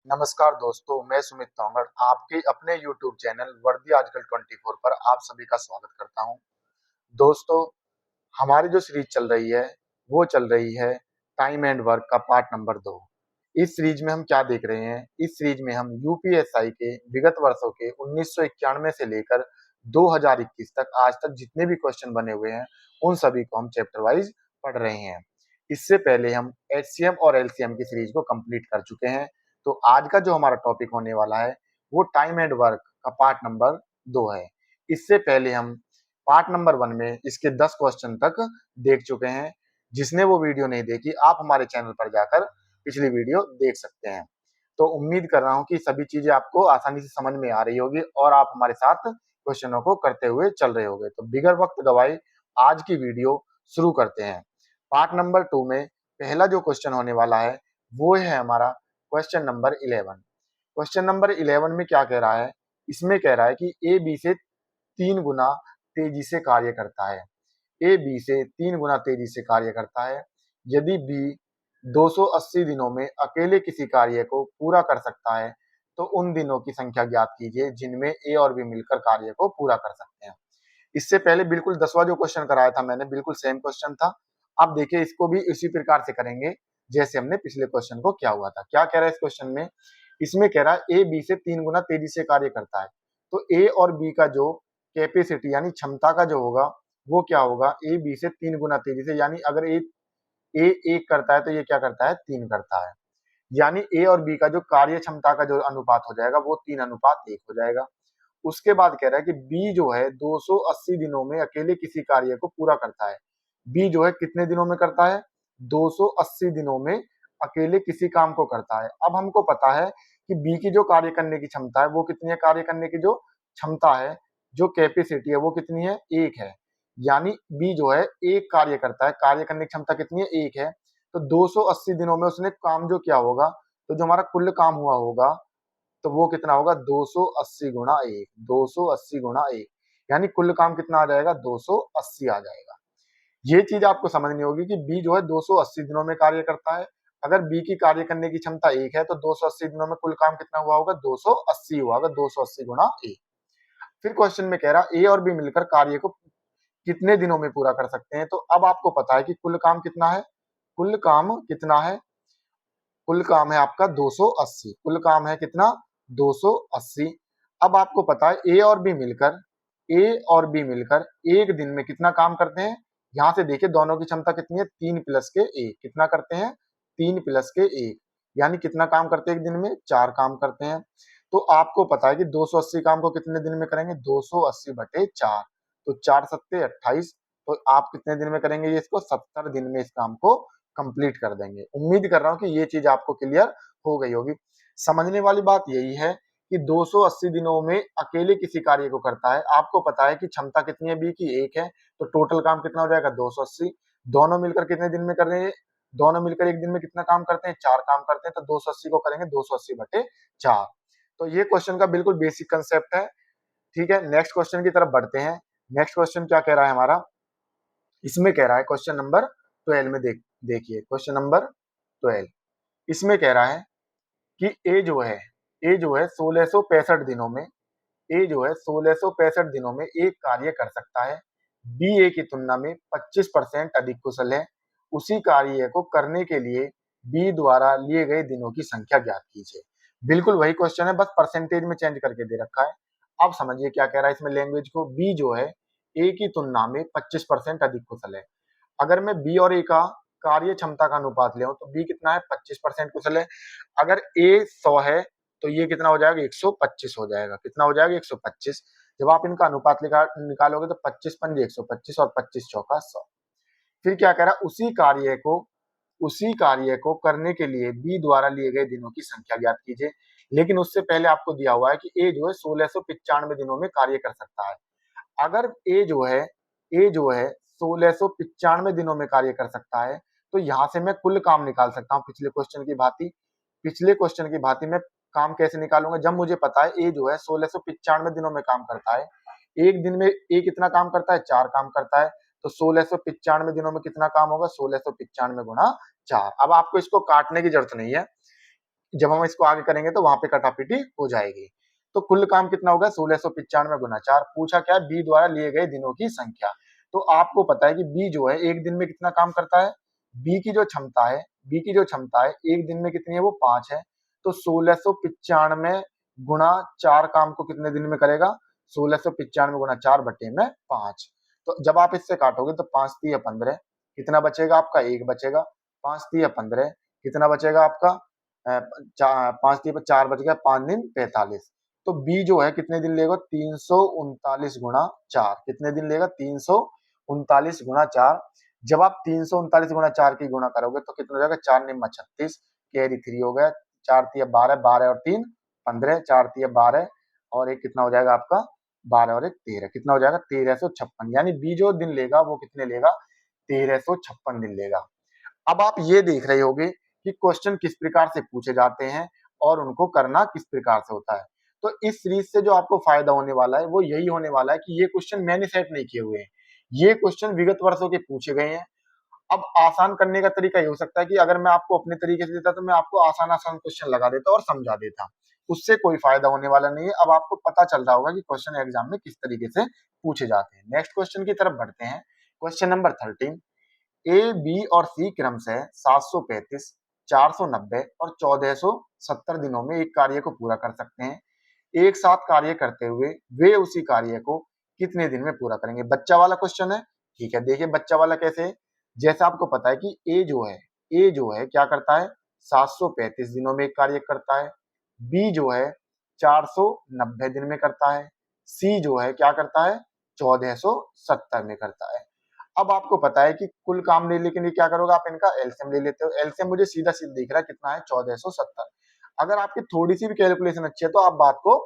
नमस्कार दोस्तों, मैं सुमित तोंगड़ आपके अपने YouTube चैनल वर्दी आजकल 24 पर आप सभी का स्वागत करता हूं। दोस्तों, हमारी जो सीरीज चल रही है, वो चल रही है टाइम एंड वर्क का पार्ट नंबर 2। इस सीरीज में हम क्या देख रहे हैं? इस सीरीज में हम यूपीएसआई के विगत वर्षों के 1991 से लेकर 2021 तक आज तक जितने भी क्वेश्चन बने हुए हैं, उन सभी को हम चैप्टर वाइज पढ़ रहे हैं। इससे पहले हम एचसीएम और एलसीएम की सीरीज को कंप्लीट कर चुके हैं। तो आज का जो हमारा टॉपिक होने वाला है, वो टाइम एंड वर्क का पार्ट नंबर 2 है। इससे पहले हम पार्ट नंबर 1 में इसके 10 क्वेश्चन तक देख चुके हैं। जिसने वो वीडियो नहीं देखी, आप हमारे चैनल पर जाकर पिछली वीडियो देख सकते हैं। तो उम्मीद कर रहा हूँ कि सभी चीजें आपको आसानी से समझ में आ रही होगी और आप हमारे साथ क्वेश्चनों को करते हुए चल रहे होंगे। तो बिगर वक्त गवाए आज की वीडियो शुरू करते हैं। पार्ट नंबर 2 में पहला जो क्वेश्चन होने वाला है, वो है हमारा क्वेश्चन नंबर 11। क्वेश्चन नंबर 11 में क्या कह रहा है? इसमें कह रहा है कि ए बी से 3 गुना तेजी से कार्य करता है। ए बी से 3 गुना तेजी से कार्य करता है। यदि बी 280 दिनों में अकेले किसी कार्य को पूरा कर सकता है, तो उन दिनों की संख्या ज्ञात कीजिए जिनमें ए और बी मिलकर कार्य को पूरा कर सकते हैं। इससे पहले बिल्कुल 10वां जो क्वेश्चन कराया था मैंने, बिल्कुल सेम क्वेश्चन था। अब देखिए, इसको भी इसी प्रकार से करेंगे जैसे हमने पिछले क्वेश्चन को किया हुआ था। क्या कह रहा है इस क्वेश्चन में? इसमें कह रहा है ए बी से 3 गुना तेजी से कार्य करता है। तो ए और बी का जो कैपेसिटी यानी क्षमता का जो होगा, वो क्या होगा? ए बी से 3 गुना तेजी से, यानी अगर ए ए 1 करता है तो ये क्या करता है? 3 करता है। यानी ए और बी का जो कार्य क्षमता का जो अनुपात हो जाएगा, वो 3:1 हो जाएगा। उसके बाद कह रहा है कि बी जो है 280 दिनों में अकेले किसी कार्य को पूरा करता है। बी जो है कितने दिनों में करता है? 280 दिनों में अकेले किसी काम को करता है। अब हमको पता है कि बी की जो कार्य करने की क्षमता है, वो कितनी है? कार्य करने की जो क्षमता है, जो कैपेसिटी है, वो कितनी है? 1 है। यानी बी जो है 1 कार्य करता है। कार्य करने की क्षमता कितनी है? 1 है। तो 280 दिनों में उसने काम जो किया होगा, तो जो हमारा कुल काम हुआ होगा, तो वो कितना होगा? 280 गुणा 1। 280 गुणा 1 यानी कुल काम कितना आ जाएगा? 280 आ जाएगा। ये चीज आपको समझनी होगी कि बी जो है 280 दिनों में कार्य करता है। अगर बी की कार्य करने की क्षमता 1 है, तो 280 दिनों में कुल काम कितना हुआ होगा? 280 हुआ होगा। 280 गुणा 1। फिर क्वेश्चन में कह रहा ए और बी मिलकर कार्य को कितने दिनों में पूरा कर सकते हैं? तो अब आपको पता है कि कुल काम कितना है। कुल काम कितना है? कुल काम है आपका 280। कुल काम है कितना? 280। अब आपको पता है ए और बी मिलकर एक दिन में कितना काम करते हैं? यहां से देखिए, दोनों की क्षमता कितनी है? 3 प्लस के 1। कितना करते हैं? 3 प्लस के 1। यानी कितना काम करते हैं एक दिन में? 4 काम करते हैं। तो आपको पता है कि 280 काम को कितने दिन में करेंगे? 280 बटे 4। तो 4 सत्ते 28। तो आप कितने दिन में करेंगे? ये इसको 70 दिन में इस काम को कंप्लीट कर देंगे। उम्मीद कर रहा हूं कि ये चीज आपको क्लियर हो गई होगी। समझने वाली बात यही है कि 280 दिनों में अकेले किसी कार्य को करता है। आपको पता है कि क्षमता कितनी है बी की? 1 है। तो टोटल काम कितना हो जाएगा? 280। दोनों मिलकर कितने दिन में कर रहे हैं? दोनों मिलकर एक दिन में कितना काम करते हैं? 4 काम करते हैं। तो 280 को करेंगे 280 बटे 4। तो ये क्वेश्चन का बिल्कुल बेसिक कंसेप्ट है। ठीक है, नेक्स्ट क्वेश्चन की तरफ बढ़ते हैं। नेक्स्ट क्वेश्चन क्या कह रहा है हमारा? इसमें कह रहा है क्वेश्चन नंबर 12 में देखिए क्वेश्चन नंबर 12। इसमें कह रहा है कि ए जो है 1665 दिनों में, ए जो है 1665 दिनों में एक कार्य कर सकता है। बी ए की तुलना में 25% अधिक कुशल है। उसी कार्य को करने के लिए बी द्वारा लिए गए दिनों की संख्या ज्ञात कीजिए। बिल्कुल वही क्वेश्चन है, बस परसेंटेज में चेंज करके दे रखा है। अब समझिए क्या कह रहा है इसमें लैंग्वेज को। बी जो है ए की तुलना में 25% अधिक कुशल है। अगर मैं बी और ए का कार्य क्षमता का अनुपात ले तो बी कितना है? 25% कुशल है। अगर ए 100 है, तो ये कितना हो जाएगा? 125 हो जाएगा। कितना हो जाएगा? 125। जब आप इनका अनुपात निकालोगे तो 25 पंजे 125 और 25 चौका 100। फिर क्या कह रहा है? उसी कार्य को करने के लिए बी द्वारा लिए गए दिनों की संख्या ज्ञात कीजिए। लेकिन उससे पहले आपको दिया हुआ है कि ए जो है 1695 दिनों में कार्य कर सकता है। अगर ए जो है 1695 दिनों में कार्य कर सकता है, तो यहां से मैं कुल काम निकाल सकता हूं पिछले क्वेश्चन की भांति मैं काम कैसे निकालूंगा? जब मुझे पता है ए जो है 1695 दिनों में काम करता है। एक दिन में ए कितना काम करता है? 4 काम करता है। तो 1695 दिनों में कितना काम होगा? 1695 गुणा 4। अब आपको इसको काटने की जरूरत नहीं है। जब हम इसको आगे करेंगे तो वहां पे कटापीटी हो जाएगी। तो कुल काम कितना होगा 1695 गुना 4। पूछा क्या, बी द्वारा लिए गए दिनों की संख्या। तो आपको पता है कि बी जो है एक दिन में कितना काम करता है, बी की जो क्षमता है, बी की जो क्षमता है एक दिन में कितनी है, वो 5 है। तो 1695 गुना 4 काम को कितने दिन में करेगा, 1695 गुना 4 बटे में 5। तो जब आप इससे काटोगे तो 5 तिया 15, कितना बचेगा आपका, 1 बचेगा। 5 तिया 15 कितना बचेगा आपका, 5 तिया 4 बच गया, 5 दिन 45। तो बी जो है कितने दिन लेगा, 339 गुना 4। कितने दिन लेगा, 339 गुना 4। जब आप 339 गुना 4 की गुणा करोगे तो कितना हो जाएगा, 4 निम्मा 36, कैरी 3 हो गया, 4 तिया 12, 12 और 3 15, 4 तिया 12 और एक कितना हो जाएगा आपका 12 और एक 13, कितना हो जाएगा 1356। यानी बी जो दिन लेगा वो कितने लेगा, 1356 दिन लेगा। अब आप ये देख रहे होगे कि क्वेश्चन किस प्रकार से पूछे जाते हैं और उनको करना किस प्रकार से होता है। तो इस सीरीज से जो आपको फायदा होने वाला है वो यही होने वाला है कि ये क्वेश्चन मैंने सेट नहीं किए हुए हैं, ये क्वेश्चन विगत वर्षों के पूछे गए हैं। अब आसान करने का तरीका ये हो सकता है कि अगर मैं आपको अपने तरीके से देता तो मैं आपको आसान आसान क्वेश्चन लगा देता और समझा देता, उससे कोई फायदा होने वाला नहीं है। अब आपको पता चल रहा होगा कि क्वेश्चन एग्जाम में किस तरीके से पूछे जाते हैं। नेक्स्ट क्वेश्चन की तरफ बढ़ते हैं। क्वेश्चन नंबर 13, ए, बी और सी क्रम से 735, 490 और 1470 दिनों में एक कार्य को पूरा कर सकते हैं। एक साथ कार्य करते हुए वे उसी कार्य को कितने दिन में पूरा करेंगे। बच्चा वाला क्वेश्चन है, ठीक है। देखिए बच्चा वाला कैसे है, जैसे आपको पता है कि ए जो है क्या करता है, 735 दिनों में एक कार्य करता है। बी जो है 490 दिन में करता है। सी जो है क्या करता है, 1470 में करता है। अब आपको पता है कि कुल काम लेने के लिए क्या करोगे, आप इनका एलसीएम ले लेते हो। एलसीएम मुझे सीधा सीधा दिख रहा है कितना है, 1470। अगर आपकी थोड़ी सी भी कैलकुलेशन अच्छी है तो आप बात को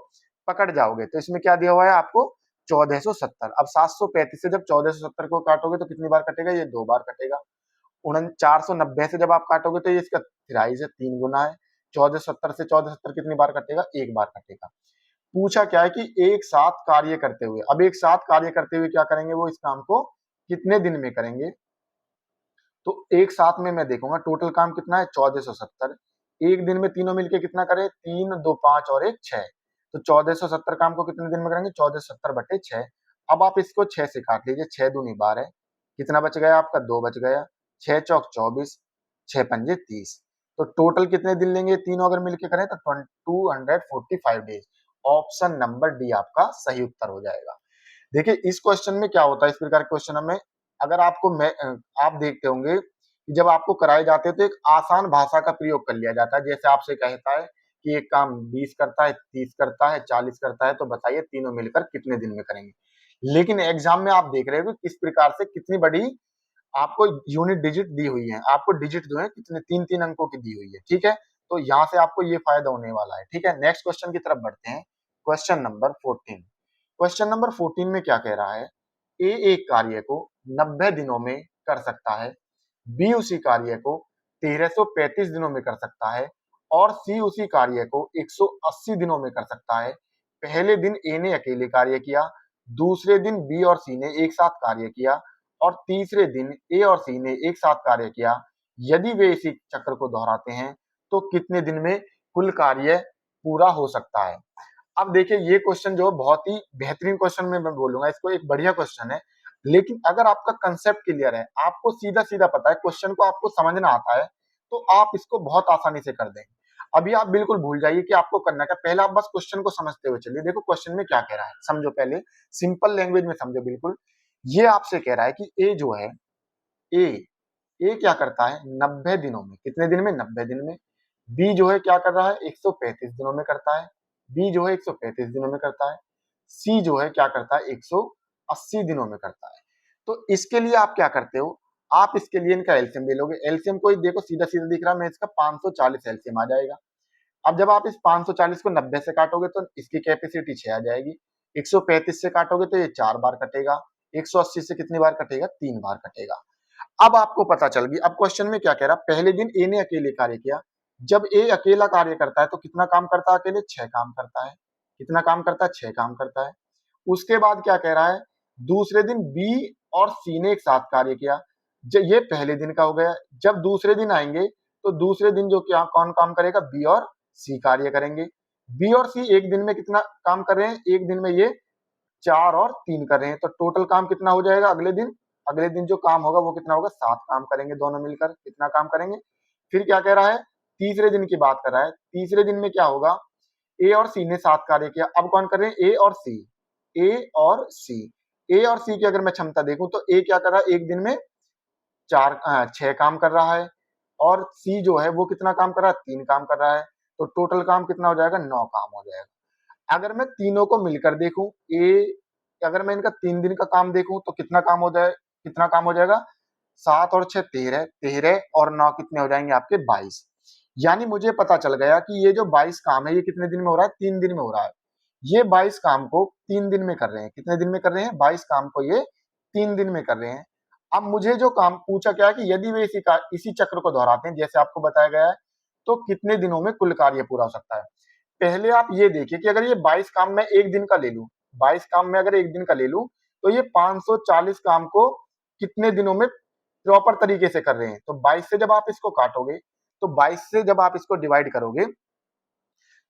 पकड़ जाओगे। तो इसमें क्या दिया हुआ है आपको, 1470। अब 735 से जब 1470 को काटोगे तो कितनी बार कटेगा, ये 2 बार कटेगा। 490 से जब आप काटोगे तो ये इसका 23 है, 3 गुना है। 1470 से 1470 कितनी बार कटेगा, 1 बार कटेगा। पूछा क्या है कि एक साथ कार्य करते हुए, अब एक साथ कार्य करते हुए क्या करेंगे, वो इस काम को कितने दिन में करेंगे। तो एक साथ में मैं देखूंगा टोटल काम कितना है, 1470। एक दिन में तीनों मिलके कितना करे, 3 2 5 और 1 6। तो 1470 काम को कितने दिन में करेंगे, 1470 बटे 6। अब आप इसको 6 से काट लीजिए, 6 दूनी 12, कितना बच गया आपका, 2 बच गया। 6 चौक 24, 6 पंजे 30। तो टोटल कितने दिन लेंगे तीनों अगर मिलके करें तो 245 डेज। ऑप्शन नंबर डी आपका सही उत्तर हो जाएगा। देखिए इस क्वेश्चन में क्या होता है, इस प्रकार के क्वेश्चन में अगर आपको आप देखते होंगे कि जब आपको कराए जाते हैं तो एक आसान भाषा का प्रयोग कर लिया जाता है। जैसे आपसे कहता है कि एक काम 20 करता है, 30 करता है, 40 करता है, तो बताइए तीनों मिलकर कितने दिन में करेंगे। लेकिन एग्जाम में आप देख रहे हो कि किस प्रकार से कितनी बड़ी आपको यूनिट डिजिट दी हुई है, आपको डिजिट जो है कितने 3 अंकों की दी हुई है, ठीक है। तो यहाँ से आपको ये फायदा होने वाला है, ठीक है। नेक्स्ट क्वेश्चन की तरफ बढ़ते हैं। क्वेश्चन नंबर 14, क्वेश्चन नंबर 14 में क्या कह रहा है, ए एक कार्य को 90 दिनों में कर सकता है, बी उसी कार्य को 1335 दिनों में कर सकता है और सी उसी कार्य को 180 दिनों में कर सकता है। पहले दिन ए ने अकेले कार्य किया, दूसरे दिन बी और सी ने एक साथ कार्य किया और तीसरे दिन ए और सी ने एक साथ कार्य किया। यदि वे इसी चक्र को दोहराते हैं तो कितने दिन में कुल कार्य पूरा हो सकता है। अब देखिए ये क्वेश्चन जो बहुत ही बेहतरीन क्वेश्चन में मैं बोलूंगा, इसको एक बढ़िया क्वेश्चन है। लेकिन अगर आपका कंसेप्ट क्लियर है, आपको सीधा सीधा पता है, क्वेश्चन को आपको समझना आता है, तो आप इसको बहुत आसानी से कर देंगे। अभी आप बिल्कुल भूल जाइए कि आपको करना क्या, पहले आप बस क्वेश्चन को समझते हुए चलिए। देखो क्वेश्चन में क्या कह रहा है, समझो पहले, सिंपल लैंग्वेज में समझो बिल्कुल। ये आपसे कह रहा है कि ए जो है, ए ए क्या करता है 90 दिनों में, कितने दिन में, 90 दिन में। बी जो है क्या कर रहा है, 135 दिनों में करता है, बी जो है 135 दिनों में करता है। सी जो है क्या करता है, 180 दिनों में करता है। तो इसके लिए आप क्या करते हो, आप इसके लिए इनका एलसीएम ले लोगे। एलसीएम को देखो सीधा सीधा दिख रहा है, मैं इसका 540 एलसीएम आ जाएगा। अब जब आप इस 540 को 90 से काटोगे तो इसकी कैपेसिटी 6 आ जाएगी। 135 से काटोगे तो ये 4 बार कटेगा। 180 से कितनी बार कटेगा, 3 बार कटेगा। अब आपको पता चल गई। अब क्वेश्चन में क्या कह रहा, पहले दिन ए ने अकेले कार्य किया। जब ए अकेला कार्य करता है तो कितना काम करता है, अकेले 6 काम करता है। कितना काम करता है, 6 काम करता है। उसके बाद क्या कह रहा है, दूसरे दिन बी और सी ने एक साथ कार्य किया। ये पहले दिन का हो गया। जब दूसरे दिन आएंगे तो दूसरे दिन जो क्या कौन काम करेगा, बी और सी कार्य करेंगे। बी और सी एक दिन में कितना काम कर रहे हैं, एक दिन में ये 4 और 3 कर रहे हैं, तो टोटल काम कितना हो जाएगा अगले दिन, अगले दिन जो काम होगा वो कितना होगा, 7 काम करेंगे दोनों मिलकर, कितना काम करेंगे। फिर क्या कह रहा है, तीसरे दिन की बात कर रहा है, तीसरे दिन में क्या होगा, ए और सी ने 7 कार्य किया, अब कौन कर रहे हैं, ए और सी, ए और सी, ए और सी की अगर मैं क्षमता देखूं तो ए क्या कर रहा है, एक दिन में 6 काम कर रहा है, और सी जो है वो कितना काम कर रहा है, 3 काम कर रहा है, तो टोटल काम कितना हो जाएगा, 9 काम हो जाएगा। अगर मैं तीनों को मिलकर देखूं, ए अगर मैं इनका 3 दिन का काम देखूं तो कितना काम हो जाए, कितना काम हो जाएगा, 7 और 6 13, 13 और 9 कितने हो जाएंगे आपके 22। यानी मुझे पता चल गया कि ये जो 22 काम है ये कितने दिन में हो रहा है, 3 दिन में हो रहा है। ये 22 काम को 3 दिन में कर रहे हैं, कितने दिन में कर रहे हैं, 22 काम को ये 3 दिन में कर रहे हैं। अब मुझे जो काम पूछा क्या है कि यदि वे इसी चक्र को दोहराते हैं जैसे आपको बताया गया है, तो कितने दिनों में कुल कार्य पूरा हो सकता है। पहले आप ये देखिए कि अगर ये 22 काम मैं एक दिन का ले लूं, 22 काम में अगर एक दिन का ले लूं, तो ये 540 काम को कितने दिनों में प्रॉपर तरीके से कर रहे हैं। तो 22 से जब आप इसको काटोगे, तो 22 से जब आप इसको डिवाइड करोगे,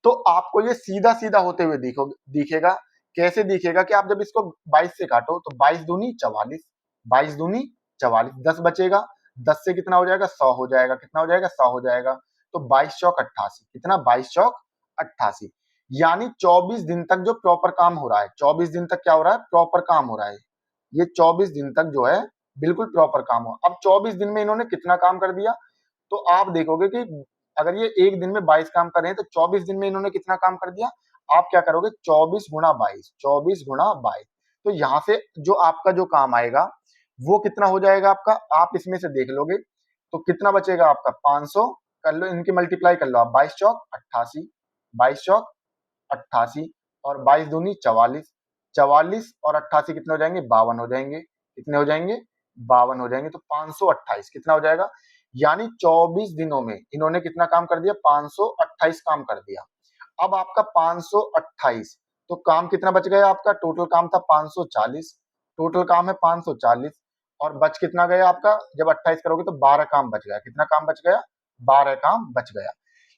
तो आपको ये सीधा सीधा होते हुए दिखेगा। कैसे दिखेगा कि आप जब इसको 22 से काटो तो 22 दूनी 44, 22 दूनी 44, 10 बचेगा, 10 से कितना हो जाएगा, 100 हो जाएगा, कितना हो जाएगा, 100 हो जाएगा, तो 22 चौक 88, कितना, 22 चौक 88। यानी 24 दिन तक जो प्रॉपर काम हो रहा है, 24 दिन तक क्या हो रहा है, प्रॉपर काम हो रहा है। ये 24 दिन तक जो है बिल्कुल प्रॉपर काम हो। अब 24 दिन में इन्होंने कितना काम कर दिया, तो आप देखोगे कि अगर ये एक दिन में 22 काम कर रहे हैं तो 24 दिन में इन्होंने कितना काम कर दिया। आप क्या करोगे, 24 गुणा 22, 24 गुणा 22, तो यहां से जो आपका जो काम आएगा वो कितना हो जाएगा आपका, आप इसमें से देख लोगे तो कितना बचेगा आपका, 500 कर लो, इनकी मल्टीप्लाई कर लो आप, 22 चौक 88, 22 चौक 88 और 22 दूनी 44, 44 और 88 कितने हो जाएंगे, 52 हो जाएंगे, कितने हो जाएंगे, 52 हो जाएंगे, तो 528 कितना हो जाएगा। यानी 24 दिनों में इन्होंने कितना काम कर दिया, 528 काम कर दिया। अब आपका 528, तो काम कितना बच गया आपका, टोटल काम था 540, टोटल काम है 540, और बच कितना गया आपका, जब 28 करोगे तो 12 काम बच गया, कितना काम बच गया, 12 काम बच गया।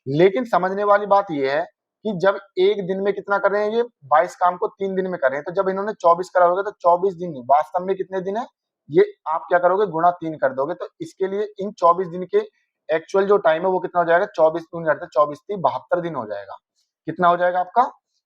लेकिन समझने वाली बात यह है कि जब एक दिन में कितना कर रहे हैं, ये 22 काम को 3 दिन में कर रहे हैं, तो जब इन्होंने 24 करा होगा तो 24 दिन नहीं, वास्तव में कितने दिन है, ये आप क्या करोगे, गुणा 3 कर दोगे, तो इसके लिए इन 24 दिन के एक्चुअल जो टाइम है वो कितना हो जाएगा, 24 दूनी 24 3 72 दिन हो जाएगा। कितना हो जाएगा आपका,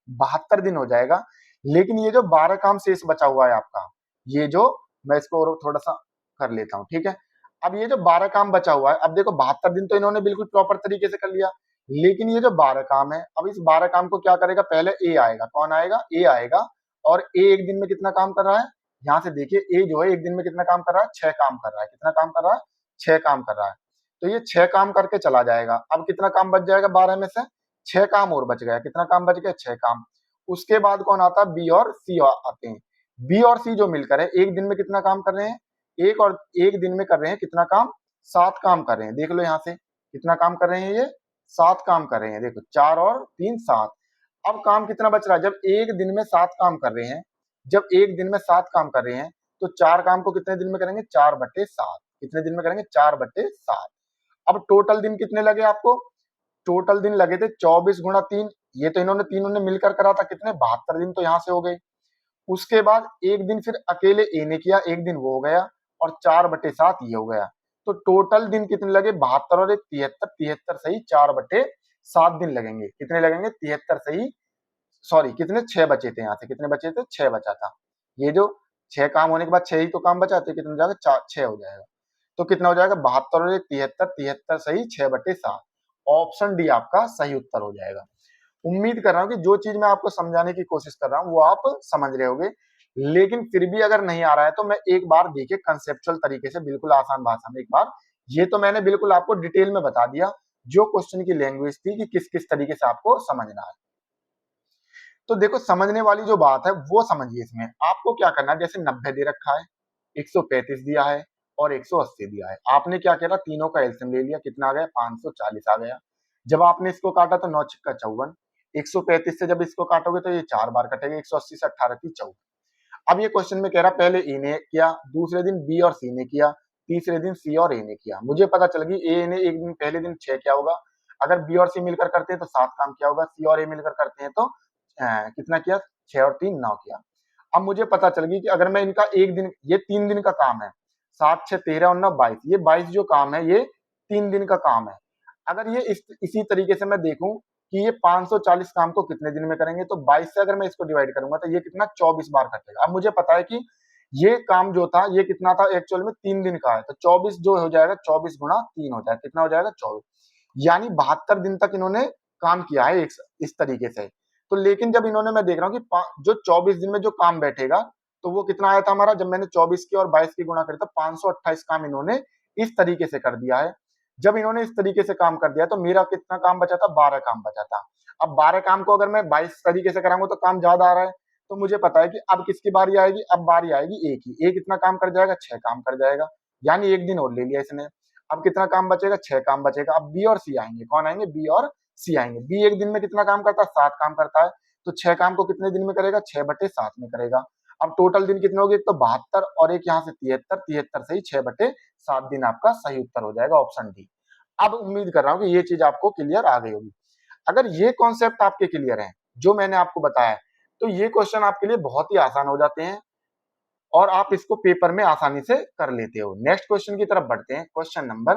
72 दिन हो जाएगा। लेकिन ये जो 12 काम शेष बचा हुआ है आपका, ये जो, मैं इसको और थोड़ा सा कर लेता हूं, ठीक है। अब ये जो 12 काम बचा हुआ है, अब देखो 72 दिन तो इन्होंने बिल्कुल प्रॉपर तरीके से कर लिया, लेकिन ये जो 12 काम है, अब इस 12 काम को क्या करेगा, पहले ए आएगा, कौन आएगा, ए आएगा, और ए एक दिन में कितना काम कर रहा है, यहां से देखिए ए जो है एक दिन में कितना काम कर रहा है, 6 काम कर रहा है, कितना काम कर रहा है, 6 काम कर रहा है, तो ये 6 काम करके चला जाएगा। अब कितना काम बच जाएगा 12 में से, 6 काम और बच गया, कितना काम बच गया, 6 काम। उसके बाद कौन आता है, बी और सी आते हैं। बी और सी जो मिलकर है एक दिन में कितना काम कर रहे हैं, एक और एक दिन में कर रहे हैं कितना काम, 7 काम कर रहे हैं, देख लो यहां से कितना काम कर रहे हैं, ये 7 काम कर रहे हैं, देखो 4 और 3 7। अब काम कितना बच रहा है, जब एक दिन में 7 काम कर रहे हैं, जब एक दिन में 7 काम कर रहे हैं, तो 4 काम को कितने दिन में करेंगे, 4/7, कितने दिन में करेंगे, 4/7। अब टोटल दिन कितने लगे आपको, टोटल दिन लगे थे 24 गुणा 3, ये तो इन्होंने तीनों ने मिलकर करा था, कितने 72 दिन तो यहां से हो गए। उसके बाद एक दिन फिर अकेले ए ने किया, एक दिन वो हो गया, और 4/7 ये हो गया, तो टोटल दिन कितने लगे, 72 और 73, 73 सही 4/7 दिन लगेंगे, कितने लगेंगे, 73 सही, सॉरी कितने, 6 बचे थे, यहाँ से कितने बचे थे, 6 बचा था। ये जो 6 काम होने के बाद 6 ही तो काम बचा, तो कितना हो जाएगा, 6 हो जाएगा, तो कितना हो जाएगा, 72 और 73, 73 सही 6/7। ऑप्शन डी आपका सही उत्तर हो जाएगा। उम्मीद कर रहा हूं कि जो चीज मैं आपको समझाने की कोशिश कर रहा हूं वो आप समझ रहे होगे, लेकिन फिर भी अगर नहीं आ रहा है तो मैं एक बार देखिए कंसेप्चुअल तरीके से, बिल्कुल आसान भाषा में एक बार, ये तो मैंने बिल्कुल आपको डिटेल में बता दिया जो क्वेश्चन की लैंग्वेज थी कि किस किस तरीके से आपको समझना है। तो देखो समझने वाली जो बात है वो समझिए, इसमें आपको क्या करना है, जैसे 90 दे रखा है, 135 दिया है और 180 दिया है, आपने क्या किया, तीनों का एलसीएम ले लिया, कितना आ गया, 540 आ गया। जब आपने इसको काटा तो 9 छिक्का 54, 135 से जब इसको काटोगे तो ये 4 बार कटेगा, 180 से 18 की 14। अब ये क्वेश्चन में कह रहा पहले ए ने किया, दूसरे दिन बी और सी ने किया, तीसरे दिन सी और ए ने किया। मुझे पता चल गई ए ने एक दिन पहले दिन 6 किया होगा, अगर बी और सी मिलकर करते हैं तो 7 काम किया होगा, सी और ए मिलकर करते हैं तो कितना किया, 6 और 3 9 किया। अब मुझे पता चल गई कि अगर मैं इनका एक दिन, ये 3 दिन का काम है, 7 6 13 और 9 22, ये 22 जो काम है ये 3 दिन का काम है। अगर ये इसी तरीके से मैं देखूं कि ये 540 काम को कितने दिन में करेंगे, तो 22 से अगर मैं इसको डिवाइड करूंगा तो ये कितना 24 बार कटेगा। अब मुझे पता है कि ये काम जो था ये कितना था, एक्चुअल में 3 दिन का है, तो 24 जो हो जाएगा 24 गुणा 3 हो जाएगा, कितना हो जाएगा 24, यानी 72 दिन तक इन्होंने काम किया है इस तरीके से। तो लेकिन जब इन्होंने, मैं देख रहा हूँ कि जो 24 दिन में जो काम बैठेगा तो वो कितना आया था हमारा, जब मैंने 24 की और 22 की गुणा करी तो 528 काम इन्होंने इस तरीके से कर दिया है। जब इन्होंने इस तरीके से काम कर दिया तो मेरा कितना काम बचा था, 12 काम बचा था। अब 12 काम को अगर मैं 22 तरीके से कराऊंगा तो काम ज्यादा आ रहा है, तो मुझे पता है कि अब किसकी बारी आएगी, अब बारी आएगी एक ही, एक कितना काम कर जाएगा, 6 काम कर जाएगा, यानी एक दिन और ले लिया इसने। अब कितना काम बचेगा, 6 काम बचेगा। अब बी और सी आएंगे, कौन आएंगे, बी और सी आएंगे। बी एक दिन में कितना काम करता है, 7 काम करता है, तो 6 काम को कितने दिन में करेगा, 6/7 में करेगा। अब टोटल दिन कितने हो गए, एक तो 72 और एक यहाँ से 73, 73 से ही 6/7 दिन आपका सही उत्तर हो जाएगा, ऑप्शन डी। अब उम्मीद कर रहा हूं कि ये चीज आपको क्लियर आ गई होगी। अगर ये कॉन्सेप्ट आपके क्लियर है जो मैंने आपको बताया, तो ये क्वेश्चन आपके लिए बहुत ही आसान हो जाते हैं और आप इसको पेपर में आसानी से कर लेते हो। नेक्स्ट क्वेश्चन की तरफ बढ़ते हैं, क्वेश्चन नंबर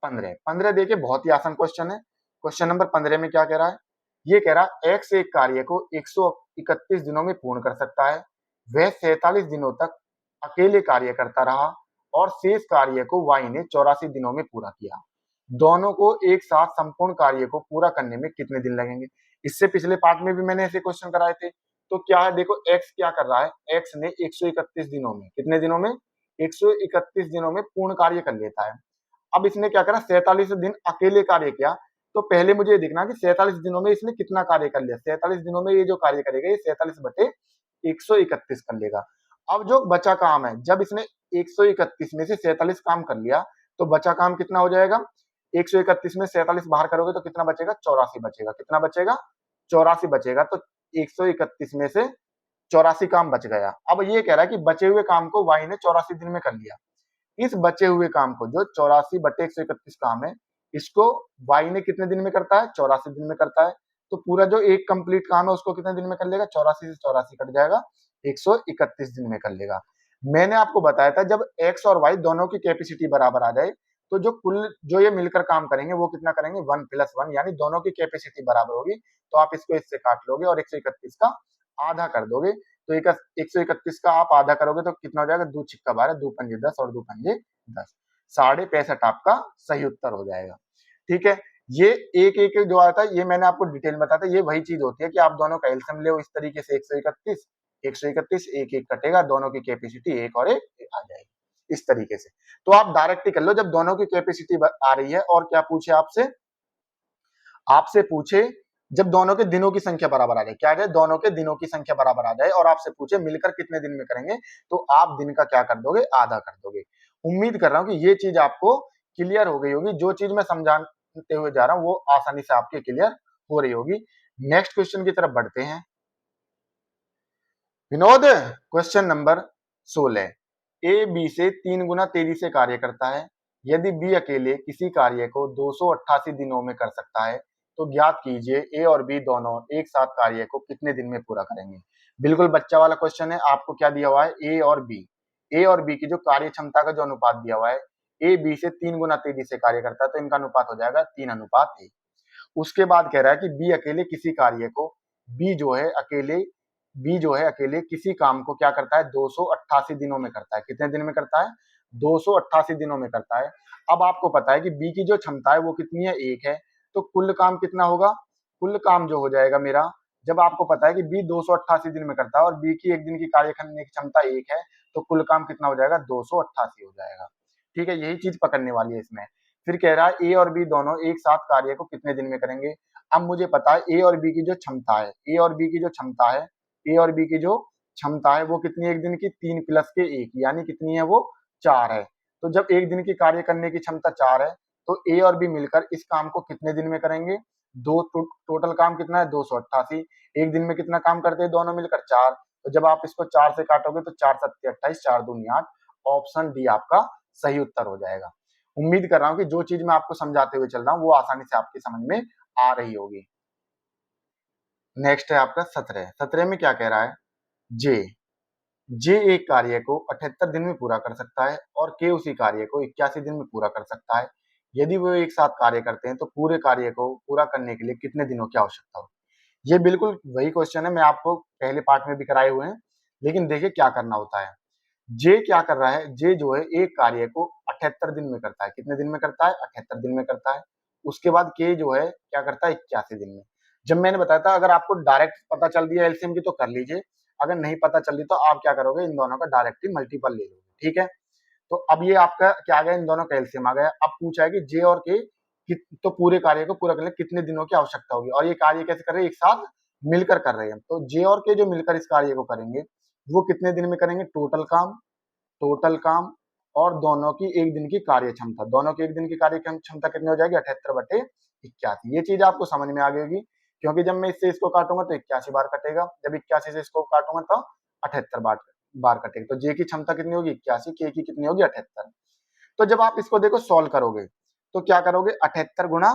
15। 15 देखिए बहुत ही आसान क्वेश्चन है। क्वेश्चन नंबर 15 में क्या कह रहा है, ये कह रहा है एक्स एक कार्य को 131 दिनों में पूर्ण कर सकता है, वह 47 दिनों तक अकेले कार्य करता रहा और शेष कार्य को वाई ने 84 दिनों में पूरा किया। दोनों को एक साथ संपूर्ण कार्य को पूरा करने में कितने दिन लगेंगे। इससे पिछले पार्ट में भी मैंने ऐसे क्वेश्चन कराए थे। तो क्या है, देखो एक्स क्या कर रहा है, एक्स ने 131 दिनों में, कितने दिनों में, 131 दिनों में पूर्ण कार्य कर लेता है। अब इसने क्या करा, 47 दिन अकेले कार्य किया। तो पहले मुझे देखना कि 47 दिनों में इसने कितना कार्य कर लिया। 47 दिनों में ये जो कार्य करेगा ये 47/131 कर लेगा। अब जो बचा काम है, जब इसने 131 में से 47 काम कर लिया तो बचा काम कितना हो जाएगा, 131 में 47 बाहर करोगे तो कितना बचेगा, 84 बचेगा। कितना बचेगा, 84 बचेगा। तो 131 में से 84 काम बच गया। अब ये कह रहा है कि बचे हुए काम को वाई ने 84 दिन में कर लिया। इस बचे हुए काम को, जो 84/131 काम है, इसको वाई ने कितने दिन में करता है, 84 दिन में करता है। तो पूरा जो एक कंप्लीट काम है उसको कितने दिन में कर लेगा, 84 से 84 कट जाएगा, 131 दिन में कर लेगा। मैंने आपको बताया था जब एक्स और वाई दोनों की कैपेसिटी बराबर आ जाए तो जो ये मिलकर काम करेंगे वो कितना करेंगे, 1 + 1, यानी दोनों की कैपेसिटी बराबर होगी। तो आप इसको इससे काट लोगे और 131 का आधा कर दोगे। तो 131 का आप आधा करोगे तो कितना हो जाएगा, 2 छिक्का 12, 2 पंजे 10 और 2 पंजे 10, 65.5 आपका सही उत्तर हो जाएगा। ठीक है, ये एक एक जो आता है ये मैंने आपको डिटेल में बताया था। ये वही चीज होती है कि आप दोनों का एलसीएम ले इस तरीके से, 131 एक एक कटेगा, दोनों की कैपेसिटी एक और एक आ जाएगी इस तरीके से। तो आप डायरेक्ट ही कर लो, जब दोनों की कैपेसिटी आ रही है और क्या पूछे आपसे, आपसे पूछे जब दोनों के दिनों की संख्या बराबर आ जाए, क्या आ जाए, दोनों के दिनों की संख्या बराबर आ जाए और आपसे पूछे मिलकर कितने दिन में करेंगे, तो आप दिन का क्या कर दोगे, आधा कर दोगे। उम्मीद कर रहा हूं कि ये चीज आपको क्लियर हो गई होगी। जो चीज मैं समझाते हुए जा रहा हूं वो आसानी से आपके क्लियर हो रही होगी। नेक्स्ट क्वेश्चन की तरफ बढ़ते हैं। Vinod, question number 16। A B से 3 गुना तेजी से कार्य करता है। यदि बी अकेले किसी कार्य को 288 दिनों में कर सकता है तो ज्ञात कीजिए ए और बी दोनों एक साथ कार्य को कितने दिन में पूरा करेंगे। बिल्कुल बच्चा वाला क्वेश्चन है। आपको क्या दिया हुआ है, ए और बी की जो कार्य क्षमता का जो अनुपात दिया हुआ है, ए बी से 3 गुना तेजी से कार्य करता है तो इनका अनुपात हो जाएगा 3:1। उसके बाद कह रहा है कि बी अकेले किसी कार्य को, बी जो है अकेले किसी काम को क्या करता है, 288 दिनों में करता है। कितने दिन में करता है, 288 दिनों में करता है। अब आपको पता है कि बी की जो क्षमता है वो कितनी है, 1 है। तो कुल काम कितना होगा, कुल काम जो हो जाएगा मेरा, जब आपको पता है कि बी 288 दिन में करता है और बी की एक दिन की कार्य करने की क्षमता 1 है, तो कुल काम कितना हो जाएगा, 288 हो जाएगा। ठीक है, यही चीज पकड़ने वाली है इसमें। फिर कह रहा है ए और बी दोनों एक साथ कार्य को कितने दिन में करेंगे। अब मुझे पता है ए और बी की जो क्षमता है, ए और बी की जो क्षमता है वो कितनी, एक दिन की 3 + के 1, यानी कितनी है वो, 4 है। तो जब एक दिन की कार्य करने की क्षमता 4 है तो ए और बी मिलकर इस काम को कितने दिन में करेंगे, टोटल काम कितना है, 288। एक दिन में कितना काम करते हैं दोनों मिलकर, 4। तो जब आप इसको 4 से काटोगे तो 4 × 7 = 28, 4 × 2 = 8। ऑप्शन डी आपका सही उत्तर हो जाएगा। उम्मीद कर रहा हूं कि जो चीज मैं आपको समझाते हुए चल रहा हूं वो आसानी से आपकी समझ में आ रही होगी। नेक्स्ट है आपका 17। 17 में क्या कह रहा है? जे जे एक कार्य को 78 दिन में पूरा कर सकता है और के उसी कार्य को 81 दिन में पूरा कर सकता है। यदि वो एक साथ कार्य करते हैं तो पूरे कार्य को पूरा करने के लिए कितने दिनों की आवश्यकता होगी? ये बिल्कुल वही क्वेश्चन है, मैं आपको पहले पार्ट में भी कराए हुए हैं, लेकिन देखिए क्या करना होता है। जे क्या कर रहा है? जे जो है एक कार्य को 78 दिन में करता है। कितने दिन में करता है? 78 दिन में करता है। उसके बाद के जो है क्या करता है? 81 दिन में। जब मैंने बताया था अगर आपको डायरेक्ट पता चल दिया एलसीएम की तो कर लीजिए, अगर नहीं पता चल रही तो आप क्या करोगे? इन दोनों का डायरेक्ट ही मल्टीपल ले लोगे, ठीक है। तो अब ये आपका क्या आ गया? इन दोनों का एलसीएम आ गया। अब पूछा है कि जे और के तो पूरे कार्य को पूरा करने के लिए कितने दिनों की आवश्यकता होगी, और ये कार्य कैसे कर रहे हैं? एक साथ मिलकर कर रहे हैं। तो जे और के जो मिलकर इस कार्य को करेंगे वो कितने दिन में करेंगे? टोटल काम और दोनों की एक दिन की कार्य क्षमता, दोनों की एक दिन की कार्य क्षमता कितनी हो जाएगी? 78/81। ये चीज आपको समझ में आ गई, क्योंकि जब मैं इससे इसको काटूंगा तो 81 बार कटेगा, जब 81 से इसको काटूंगा तो 78 बार कटेगा। तो जे की क्षमता कितनी होगी? 81, के की कितनी होगी? 78। तो जब आप इसको देखो सॉल्व करोगे तो क्या करोगे? 78 गुना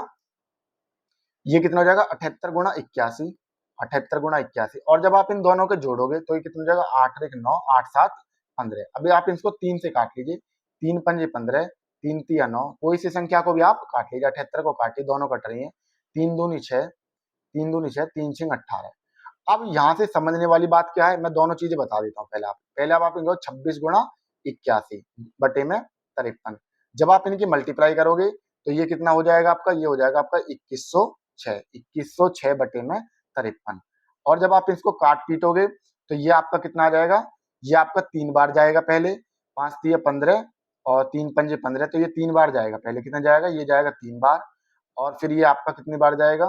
ये कितना हो जाएगा? 78 गुना 81, 78 गुना 81, और जब आप इन दोनों के जोड़ोगे तो ये कितना हो जाएगा? 8 और 1 9, 8 7 15। अभी आप इसको 3 से काट लीजिए, 3 पंजे 15, 3 तिया 9, कोई सी संख्या को भी आप काट लीजिए, 78 को काटिए, दोनों कट रही है, 3 दूनी 6, 3 दूनी 6, 3 6 18। अब यहाँ से समझने वाली बात क्या है, मैं दोनों चीजें बता देता हूँ। पहले आप इनको 26 गुणा 81 बटे में 53, जब आप इनकी मल्टीप्लाई करोगे तो ये कितना हो जाएगा आपका? ये हो जाएगा आपका 2106, 2106 बटे में 53। और जब आप इसको काट पीटोगे तो ये आपका कितना आ जाएगा? ये आपका 3 बार जाएगा। पहले 5 तिया 15 और 3 पंजे 15, तो ये 3 बार जाएगा। पहले कितना जाएगा? ये जाएगा 3 बार, और फिर ये आपका कितनी बार जाएगा?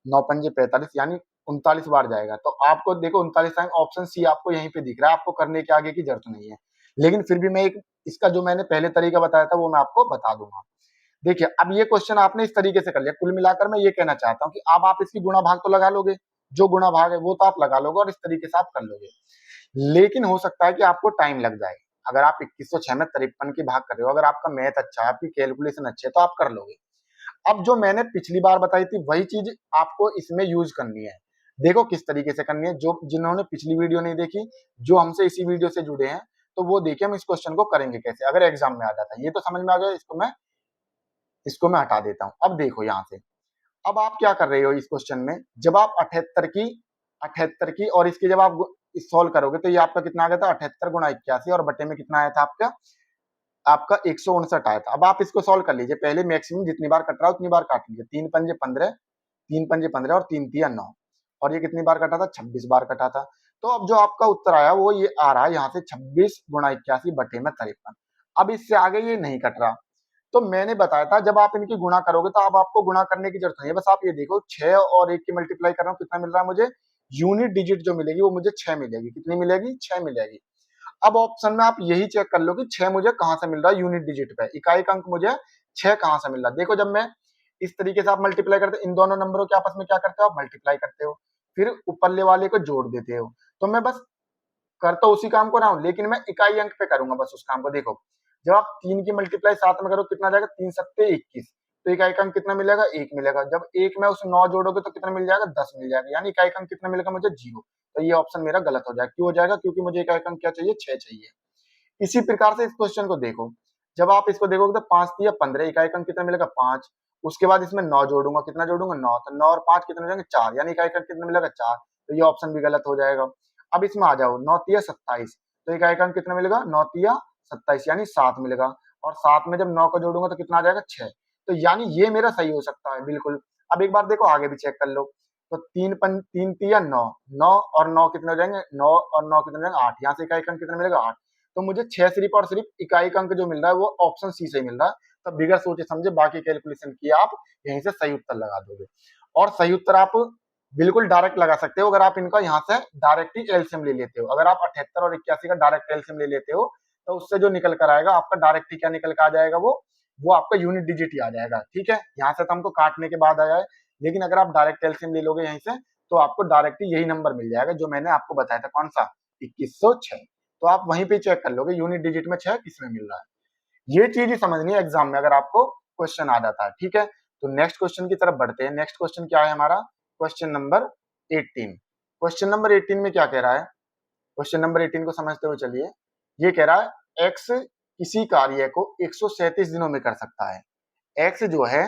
9 पंजे 45, यानी 39 बार जाएगा। तो आपको देखो 39 टाइम ऑप्शन सी आपको यहीं पे दिख रहा है, आपको करने के आगे की जरूरत नहीं है। लेकिन फिर भी मैं एक इसका जो मैंने पहले तरीका बताया था वो मैं आपको बता दूंगा। देखिए अब ये क्वेश्चन आपने इस तरीके से कर लिया। कुल मिलाकर मैं ये कहना चाहता हूँ कि अब आप इसकी गुणा भाग तो लगा लोगे, जो गुणा भाग है वो तो आप लगा लोगे और इस तरीके से आप कर लोगे। लेकिन हो सकता है कि आपको टाइम लग जाए। अगर आप 2106 में 53 की भाग कर रहे हो, अगर आपका मैथ अच्छा है, आपकी कैलकुलेशन अच्छी है, तो आप कर लोगे। अब जो मैंने पिछली बार बताई थी वही चीज आपको इसमें यूज करनी है। देखो किस तरीके से करनी है। जो जिन्होंने पिछली वीडियो नहीं देखी, जो हमसे इसी वीडियो से जुड़े हैं, तो वो देखिए हम इस क्वेश्चन को करेंगे कैसे, अगर एग्जाम में आ जाता है। ये तो समझ में आ गया, इसको मैं हटा देता हूँ। अब देखो यहाँ से, अब आप क्या कर रहे हो इस क्वेश्चन में, जब आप 78 की और इसकी जब आप सॉल्व करोगे तो ये आपका कितना आ गया था? 78 गुणा 81, और बटे में कितना आया था आपका? आपका 159 आया था। अब आप इसको सॉल्व कर लीजिए। पहले मैक्सिमम जितनी बार कट रहा है उतनी बार काट लीजिए। 3 पंजे 15, 3 पंजे 15 और 3 तिया 9, और ये कितनी बार कटा था? 26 बार कटा था। तो अब जो आपका उत्तर आया वो ये आ रहा है यहाँ से 26 गुणा 81 बटे में 53। अब इससे आगे ये नहीं कट रहा। तो मैंने बताया था जब आप इनकी गुणा करोगे तो अब आपको गुणा करने की जरूरत नहीं है। बस आप ये देखो 6 और 1 की मल्टीप्लाई कर रहा हूँ, कितना मिल रहा है मुझे? यूनिट डिजिट जो मिलेगी वो मुझे 6 मिलेगी। कितनी मिलेगी? 6 मिलेगी। अब ऑप्शन में आप यही चेक कर लो कि 6 मुझे कहां से मिल रहा है यूनिट डिजिट पे, इकाई का अंक मुझे 6 कहां से मिल रहा है। देखो जब मैं इस तरीके से आप मल्टीप्लाई करते हो, इन दोनों नंबरों के आपस में क्या करते हो? आप मल्टीप्लाई करते हो, फिर ऊपरले वाले को जोड़ देते हो। तो मैं बस कर तो उसी काम को रहा हूं, लेकिन मैं इकाई अंक पे करूंगा बस उस काम को। देखो जब आप 3 की मल्टीप्लाई 7 में करो कितना जाएगा? 3 सत्ते 21, तो इकाई का अंक कितना मिलेगा? 1 मिलेगा। जब 1 में उस 9 जोड़ोगे तो कितना मिल जाएगा? 10 मिल जाएगा, यानी इकाई का अंक कितना मिलेगा मुझे? 0। तो ये ऑप्शन मेरा गलत हो जाएगा। क्यों हो जाएगा? क्योंकि मुझे इकाई का अंक क्या चाहिए? 6 चाहिए। इसी प्रकार से इस क्वेश्चन को देखो, जब आप इसको देखोगे तो 5 तिया 15, इकाई का अंक कितना मिलेगा? 5। उसके बाद इसमें 9 जोड़ूंगा, कितना जोड़ूंगा? 9। तो 9 और 5 कितने हो जाएंगे? 4, यानी इकाई का अंक कितना मिलेगा? 4। तो ये ऑप्शन भी गलत हो जाएगा। अब इसमें आ जाओ, 9 तिया 27, तो इकाई का अंक कितना मिलेगा? 9 तिया 27, यानी 7 मिलेगा। और 7 में जब 9 को जोड़ूंगा तो कितना आ जाएगा? 6। तो यानी ये मेरा सही हो सकता है बिल्कुल। अब एक बार देखो आगे भी चेक कर लो, तो 3 तिया 9, 9 और 9 कितने हो जाएंगे? 9 और 9 कितने हो जाएंगे? 8। यहाँ से इकाई का अंक कितना मिलेगा? 8। तो मुझे 6 सिर्फ और सिर्फ इकाई का अंक जो मिल रहा है वो ऑप्शन सी से मिल रहा है। तो बिगर सोचे समझे बाकी कैलकुलेशन किए आप यहीं से सही उत्तर लगा दोगे। और सही उत्तर आप बिल्कुल डायरेक्ट लगा सकते हो अगर आप इनका यहाँ से डायरेक्ट ही एलसीएम ले लेते हो। अगर आप 78 और 81 का डायरेक्ट एलसीएम ले लेते हो तो उससे जो निकल कर आएगा आपका डायरेक्ट ही क्या निकल कर आ जाएगा? वो आपका यूनिट डिजिट ही आ जाएगा। ठीक है, यहाँ से तो हमको काटने के बाद आया है, लेकिन अगर आप डायरेक्ट एलसीएम ले लोगे यहीं से तो आपको डायरेक्ट ही यही नंबर मिल जाएगा जो मैंने आपको बताया था। कौन सा? 2106। तो आप वहीं पे चेक कर लोगे यूनिट डिजिट में 6 किसमें मिल रहा है। ये चीज ही समझनी है एग्जाम में अगर आपको क्वेश्चन आ जाता है। ठीक है, तो नेक्स्ट क्वेश्चन की तरफ बढ़ते हैं। नेक्स्ट क्वेश्चन क्या है हमारा, क्वेश्चन नंबर 18। क्वेश्चन नंबर 18 में क्या कह रहा है, क्वेश्चन नंबर 18 को समझते हुए चलिए। ये कह रहा है एक्स किसी कार्य को 137 दिनों में कर सकता है। एक्स जो है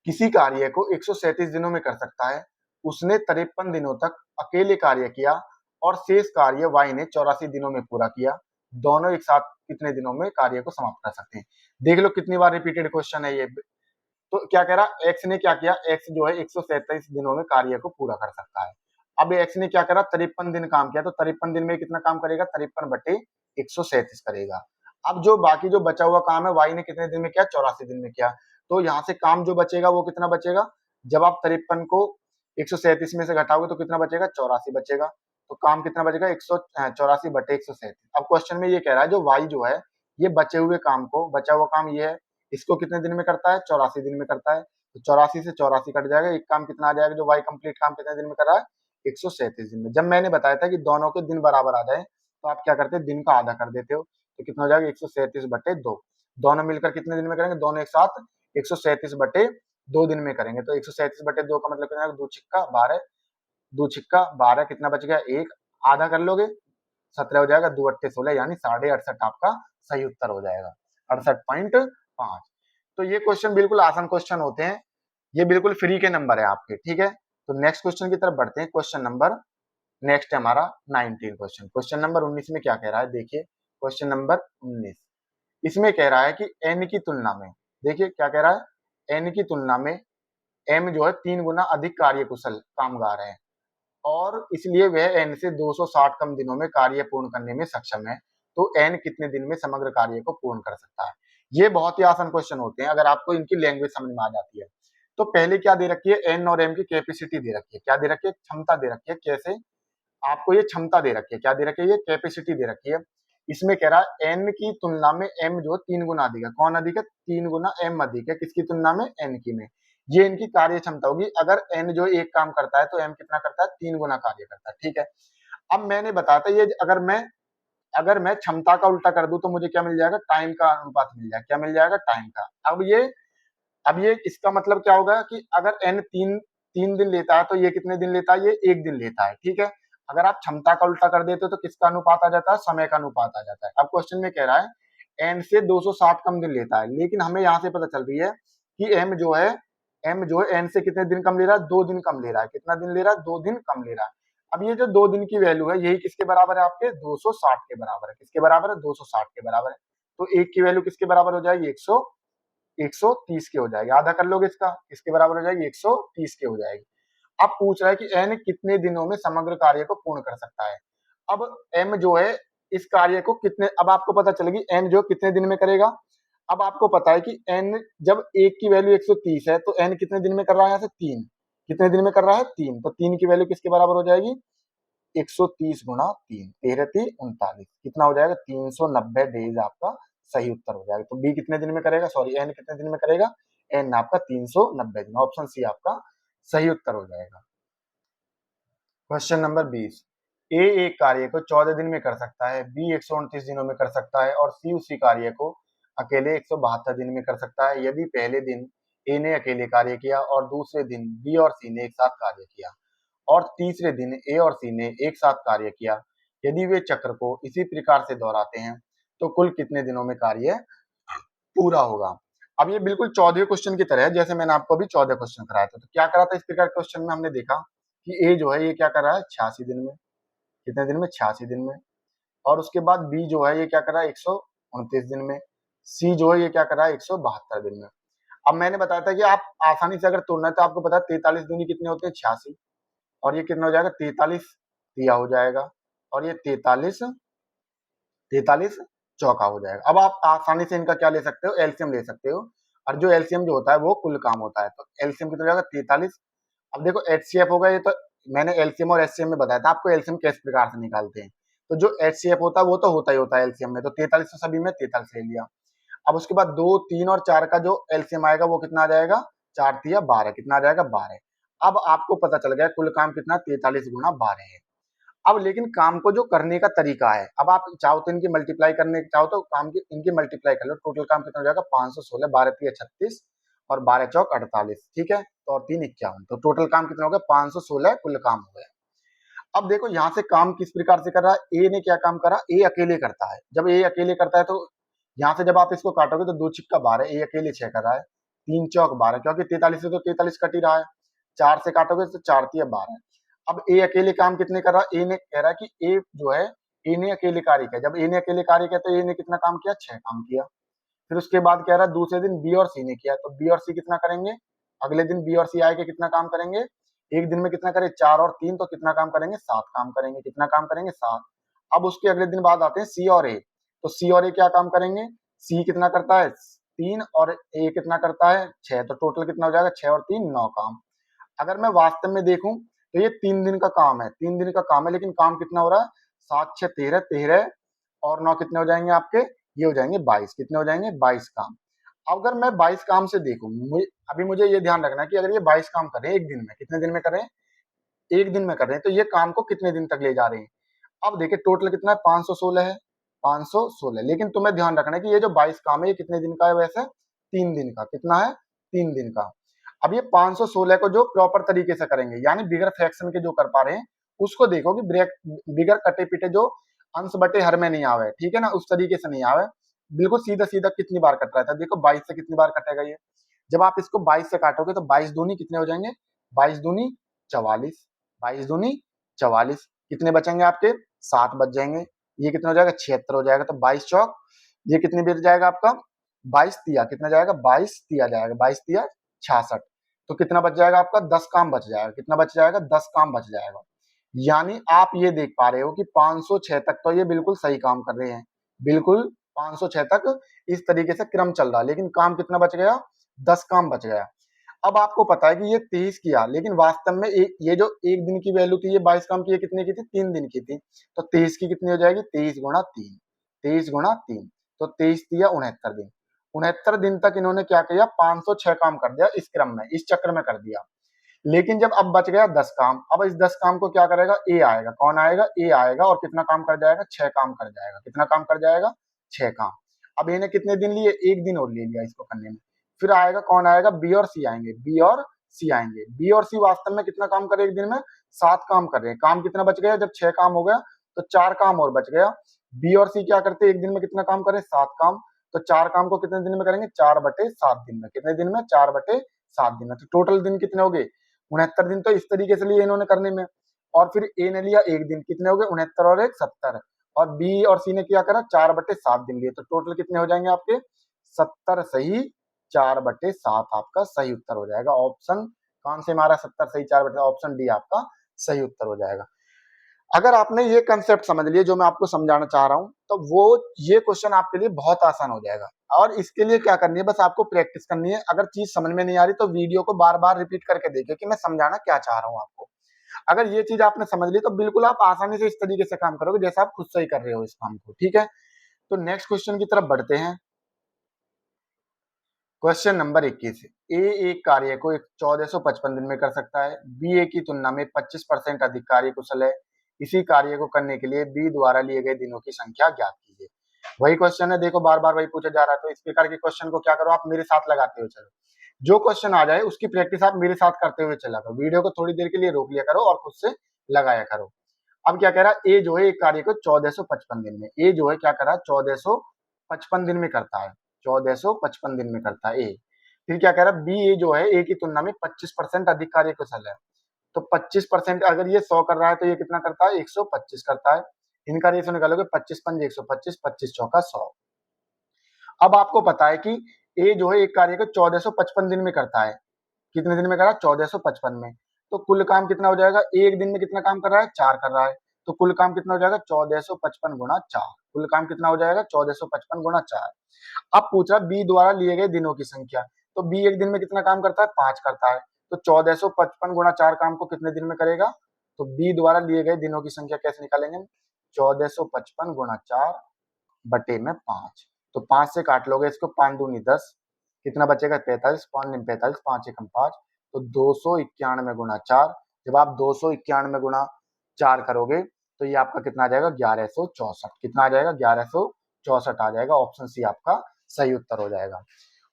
किसी कार्य को 137 दिनों में कर सकता है। उसने 53 दिनों तक अकेले कार्य किया और शेष कार्य वाई ने 84 दिनों में पूरा किया। दोनों एक साथ कितने दिनों में कार्य को समाप्त कर सकते हैं। देख लो कितनी बार रिपीटेड क्वेश्चन है ये। तो क्या कह रहा है, एक्स ने क्या किया, एक्स जो है 137 दिनों में कार्य को पूरा कर सकता है। अब एक्स ने क्या करा, 53 दिन काम किया, तो 53 दिन में कितना काम करेगा, 53 बटे 137 करेगा। अब जो बाकी जो बचा हुआ काम है वाई ने कितने दिन में किया, 84 दिन में किया। तो यहाँ से काम जो बचेगा वो कितना बचेगा, जब आप 53 को 137 में से घटाओगे तो कितना बचेगा, 84 बचेगा। तो काम कितना बचेगा, 184 बटे 137। अब क्वेश्चन में ये कह रहा है जो वाई जो है ये बचे हुए काम को, बचा हुआ काम ये है, इसको कितने दिन में करता है, 84 दिन में करता है। तो 84 से 84 कट जाएगा, एक काम कितना आ जाएगा, जो वाई कंप्लीट काम कितने दिन में कर रहा है, 137 दिन में। जब मैंने बताया था कि दोनों के दिन बराबर आ जाए तो आप क्या करते हैं, दिन का आधा कर देते हो, तो कितना हो जाएगा, 137 बटे 2। दोनों मिलकर कितने दिन में करेंगे, दोनों एक साथ 137 बटे 2 दिन में करेंगे। तो 137 बटे 2 का मतलब कितना, 2 छिक्का 12, 2 छिक्का 12, कितना बच गया, एक, आधा कर लोगे 17 हो जाएगा, 2 अट्ठे 16, यानी 68.5 आपका सही उत्तर हो जाएगा, 68.5। तो ये क्वेश्चन बिल्कुल आसान क्वेश्चन होते हैं, ये बिल्कुल फ्री के नंबर है आपके। ठीक है, तो नेक्स्ट क्वेश्चन की तरफ बढ़ते हैं। क्वेश्चन नंबर नेक्स्ट है हमारा 19 क्वेश्चन। क्वेश्चन नंबर 19 में क्या कह रहा है, देखिए क्वेश्चन नंबर 19, इसमें कह रहा है कि एन की तुलना में, देखिए क्या कह रहा है, एन की तुलना में एम जो है 3 गुना अधिक कार्यकुशल कामगार है और इसलिए वह एन से 260 कम दिनों में कार्य पूर्ण करने में सक्षम है। तो एन कितने दिन में समग्र कार्य को पूर्ण कर सकता है। ये बहुत ही आसान क्वेश्चन होते हैं अगर आपको इनकी लैंग्वेज समझ में आ जाती है। तो पहले क्या दे रखी है, एन और एम की कैपेसिटी दे रखी है, क्या दे रखी है, क्षमता दे रखी है। कैसे, आपको ये क्षमता दे रखी है, क्या दे रखी है, ये कैपेसिटी दे रखी है। इसमें कह रहा है एन की तुलना में एम जो 3 गुना अधिक है। कौन अधिक है, 3 गुना एम अधिक है, किसकी तुलना में, एन की में। ये इनकी कार्य क्षमता होगी। अगर एन जो एक काम करता है तो एम कितना करता है, 3 गुना कार्य करता है। ठीक है, अब मैंने बताया था ये अगर मैं क्षमता का उल्टा कर दूं तो मुझे क्या मिल जाएगा, टाइम का अनुपात मिल जाएगा। क्या मिल जाएगा, टाइम का। अब ये इसका मतलब क्या होगा कि अगर एन 3 दिन लेता है तो ये कितने दिन लेता है, ये 1 दिन लेता है। ठीक है, अगर आप क्षमता का उल्टा कर देते हो तो किसका अनुपात आ जाता है, समय का अनुपात आ जाता है। अब क्वेश्चन में कह रहा है एन से 260 कम दिन लेता है, लेकिन हमें यहाँ से पता चल रही है कि एम जो है एन से कितने दिन कम ले रहा है, 2 दिन कम ले रहा है। कितना दिन ले रहा है, 2 दिन कम ले रहा है। अब ये जो 2 दिन की वैल्यू है यही किसके बराबर है, आपके 260 के बराबर है। किसके बराबर है, 260 के बराबर है। तो एक की वैल्यू किसके बराबर हो जाएगी, 130 के हो जाएगी। आधा कर लोगे इसका, किसके बराबर हो जाएगी, 130 के हो जाएगी। अब पूछ रहा है कि एन कितने दिनों में समग्र कार्य को पूर्ण कर सकता है। अब एम जो है इस कार्य को कितने, अब आपको पता चलेगी एन जो कितने दिन में करेगा। अब आपको पता है कि एन जब एक की वैल्यू 130 है तो एन कितने दिन में कर रहा है, यहाँ से 3, कितने दिन में कर रहा है, 3। तो 3 की वैल्यू किसके बराबर हो जाएगी, 130 गुना 3, 13 3 39, कितना हो जाएगा, 390 डेज आपका सही उत्तर हो जाएगा। तो बी कितने दिन में करेगा, सॉरी एन कितने दिन में करेगा, एन आपका 390 दिन। ऑप्शन सी आपका सही उत्तर हो जाएगा। क्वेश्चन नंबर 20, ए एक कार्य को 14 दिन में कर सकता है, बी 129 दिनों में कर सकता है और सी उसी कार्य को अकेले 172 दिन में कर सकता है। यदि पहले दिन ए ने अकेले कार्य किया और दूसरे दिन बी और सी ने एक साथ कार्य किया और तीसरे दिन ए और सी ने एक साथ कार्य किया, यदि वे चक्र को इसी प्रकार से दोहराते हैं तो कुल कितने दिनों में कार्य पूरा होगा। अब ये बिल्कुल 14वें क्वेश्चन की तरह है, जैसे मैंने आपको अभी 14 क्वेश्चन कराया था। तो क्या करा था इस प्रकार क्वेश्चन में, हमने देखा कि ए जो है ये क्या कर रहा है, 86 दिन में, कितने दिन में, 86 दिन में। और उसके बाद बी जो है ये क्या कर रहा है, 129 दिन में। सी जो है ये क्या कर रहा है, 172 दिन में। अब मैंने बताया था कि आप आसानी से अगर तोड़ना है तो आपको पता है 43 दूनी कितने होते हैं, 86, और ये कितना हो जाएगा, 43 दिया हो जाएगा, और ये 43 43 चौका हो जाएगा। अब आप आसानी से इनका क्या ले सकते हो, एलसीएम ले सकते हो, और जो एलसीएम जो होता है वो कुल काम होता है। तो एलसीएम कितना हो जाएगा, 43। अब देखो एचसीएफ होगा, ये तो मैंने एलसीएम और एचसीएम में बताया था आपको एलसीएम किस प्रकार से निकालते हैं। तो जो एचसीएफ होता है वो तो होता ही होता है एलसीएम में, तो 43 तो सभी में 43 ले लिया। अब उसके बाद 2 3 और 4 का जो एलसीएम आएगा वो कितना आ जाएगा, 4 तिया 12, कितना आ जाएगा, 12। अब आपको पता चल गया कुल काम कितना, 43 गुना 12 है। अब लेकिन काम को जो करने का तरीका है, अब आप चाहो तो इनकी मल्टीप्लाई करने चाहो तो काम की इनकी मल्टीप्लाई कर लो। टोटल काम कितना हो जाएगा 516, 12 तिया 36 और 12 चौक 48, ठीक है, तो और 3 51, तो टोटल काम कितना हो गया 516 कुल काम हो गया। अब देखो यहाँ से काम किस प्रकार से कर रहा है, ए ने क्या काम करा, ए अकेले करता है। जब ए अकेले करता है तो यहाँ से जब आप इसको काटोगे तो 2 छिक्का 12, ए अकेले 6 कर रहा है, 3 चौक 12, क्योंकि 43 से तो 43 कट ही रहा है, 4 से काटोगे तो 4 तिया 12। अब ए अकेले काम कितने कर रहा है, ए ने कह रहा है कि ए जो है, ए ने अकेले कार्य किया। जब ए ने अकेले कार्य किया तो ए ने कितना काम किया, 6 काम किया। फिर उसके बाद कह रहा है दूसरे दिन बी और सी ने किया, तो बी और सी कितना करेंगे, अगले दिन बी और सी आए के कितना काम करेंगे, एक दिन में कितना करे 4 और 3, तो कितना काम करेंगे 7 काम करेंगे। कितना काम करेंगे 7। अब उसके अगले दिन बाद आते हैं सी और ए, तो सी और ए क्या काम करेंगे, सी कितना करता है 3 और ए कितना करता है 6, तो टोटल कितना हो जाएगा 6 और 3 9 काम। अगर मैं वास्तव में देखूं तो ये 3 दिन का काम है, 3 दिन का काम है, लेकिन काम कितना हो रहा है 7 6 13, 13 और 9 कितने हो जाएंगे आपके, ये हो जाएंगे 22। कितने हो जाएंगे 22 काम। अगर मैं 22 काम से देखूं, अभी मुझे ये ध्यान रखना है कि अगर ये 22 काम कर रहे हैं एक दिन में, कितने दिन में कर रहे हैं, एक दिन में कर रहे हैं, तो ये काम को कितने दिन तक ले जा रहे हैं। अब देखिए टोटल कितना है 516 है, 516, लेकिन तुम्हें ध्यान रखना है कि ये जो 22 काम है ये कितने दिन का है, वैसे 3 दिन का। कितना है 3 दिन का। अब ये 516 को जो प्रॉपर तरीके से करेंगे, यानी बिगर फ्रैक्शन के जो कर पा रहे हैं उसको देखो कि बिगर कटे पिटे जो अंश बटे हर में नहीं आवे, ठीक है ना, उस तरीके से नहीं आवे, बिल्कुल सीधा सीधा कितनी बार कट रहा था, देखो 22 से कितनी बार कटेगा ये। जब आप इसको 22 से काटोगे तो 22 दूनी कितने हो जाएंगे, 22 दूनी 44, 22 दूनी 44, कितने बचेंगे आपके 7 बच जाएंगे। ये कितना हो जाएगा 76 हो जाएगा। तो 22 चौक ये कितने बच जाएगा आपका 22 तिया कितना जाएगा 22 तिया जाएगा, 22 तिया 66, तो कितना बच जाएगा आपका 10 काम बच जाएगा। कितना बच जाएगा 10 काम बच जाएगा। यानी आप ये देख पा रहे हो कि 506 तक तो ये बिल्कुल सही काम कर रहे हैं, बिल्कुल 506 तक इस तरीके से क्रम चल रहा है, लेकिन काम कितना बच गया 10 काम बच गया। अब आपको पता है कि ये 23 किया, लेकिन वास्तव में ये जो एक दिन की वैल्यू थी ये 22 काम की, ये कितने की थी 3 दिन की थी, तो 23 की कितनी हो जाएगी 23 गुणा 3, 23 गुणा 3, तो 23 दिया 69 दिन। 69 दिन तक इन्होंने क्या किया 506 काम कर दिया, इस क्रम में इस चक्र में कर दिया। लेकिन जब अब बच गया 10 काम, अब इस 10 काम को क्या करेगा ए आएगा, कौन आएगा ए आएगा, और कितना काम कर जाएगा 6 काम कर जाएगा। कितना काम कर जाएगा 6 काम। अब इन्हें कितने दिन लिए, एक दिन और ले लिया इसको करने में। फिर आएगा कौन आएगा बी और सी आएंगे, बी और सी आएंगे। बी और सी वास्तव में कितना काम करे एक दिन में 7 काम कर रहे हैं। काम कितना बच गया, जब 6 काम हो गया तो 4 काम और बच गया। बी और सी क्या करते एक दिन में कितना काम करे 7 काम, तो 4 काम को कितने दिन में करेंगे 4/7 दिन में। कितने दिन में 4/7 दिन में। तो टोटल दिन कितने हो गए 69 दिन, तो इस तरीके से लिए इन्होंने करने में। और फिर ए ने लिया एक दिन, कितने हो गए 69 और 1 70, और बी और सी ने क्या करा 4/7 दिन लिए, तो टोटल कितने हो जाएंगे आपके 70 सही 4/7 आपका सही उत्तर हो जाएगा। ऑप्शन कौन से हमारा 70 सही 4/, ऑप्शन डी आपका सही उत्तर हो जाएगा। अगर आपने ये कंसेप्ट समझ लिया जो मैं आपको समझाना चाह रहा हूं, तो वो ये क्वेश्चन आपके लिए बहुत आसान हो जाएगा। और इसके लिए क्या करनी है, बस आपको प्रैक्टिस करनी है। अगर चीज समझ में नहीं आ रही तो वीडियो को बार बार रिपीट करके देखिए कि मैं समझाना क्या चाह रहा हूं आपको। अगर ये चीज आपने समझ ली तो बिल्कुल आप आसानी से इस तरीके से काम करोगे जैसा आप खुद से ही कर रहे हो इस काम को, ठीक है। तो नेक्स्ट क्वेश्चन की तरफ बढ़ते हैं। क्वेश्चन नंबर 21, ए एक कार्य को 1455 दिन में कर सकता है, बी ए की तुलना में 25% अधिक कार्य कुशल है। इसी कार्य को करने के लिए बी द्वारा लिए गए दिनों की संख्या ज्ञात कीजिए। वही क्वेश्चन है, देखो बार बार वही पूछा जा रहा है, तो इस प्रकार के क्वेश्चन को क्या करो आप मेरे साथ लगाते हुए चलो। जो क्वेश्चन आ जाए उसकी प्रैक्टिस आप मेरे साथ करते हुए चला करो, वीडियो को थोड़ी देर के लिए रोक लिया करो और खुद से लगाया करो। अब क्या कह रहा है, ए जो है एक कार्य को 1455 दिन में, ए जो है क्या कर रहा है 1455 दिन में करता है, 1455 दिन में करता है ए। फिर क्या कह रहा है, बी ए जो है ए की तुलना में 25% अधिक कार्य कुशल है। तो 25%, अगर ये 100 कर रहा है तो ये कितना करता है 125 करता है। इनका रेशो निकालोगे 25 पंजे 125, 25 चौका 100। अब आपको पता है कि ए जो है एक कार्य को 1455 दिन में करता है। कितने दिन में कर रहा है 1455 में। तो कुल काम कितना हो जाएगा, एक दिन में कितना काम कर रहा है 4 कर रहा है, तो कुल काम कितना हो जाएगा 1455 गुणा 4। कुल काम कितना हो जाएगा 1455 गुणा 4। अब पूछ रहा बी द्वारा लिए गए दिनों की संख्या, तो बी एक दिन में कितना काम करता है 5 करता है, तो 1455 गुणा 4 काम को कितने दिन में करेगा। तो बी द्वारा लिए गए दिनों की संख्या कैसे निकालेंगे, 1455 गुणा 4 बटे में 5, तो 5 से काट लोगे इसको, 5 दूनी 10, कितना बचेगा 43, 5 दिन 45, 5 एकम 5, तो 291 गुणा 4। जब आप 291 गुणा 4 करोगे तो ये आपका कितना आ जाएगा 1164। कितना आ जाएगा 1164 आ जाएगा। ऑप्शन सी आपका सही उत्तर हो जाएगा।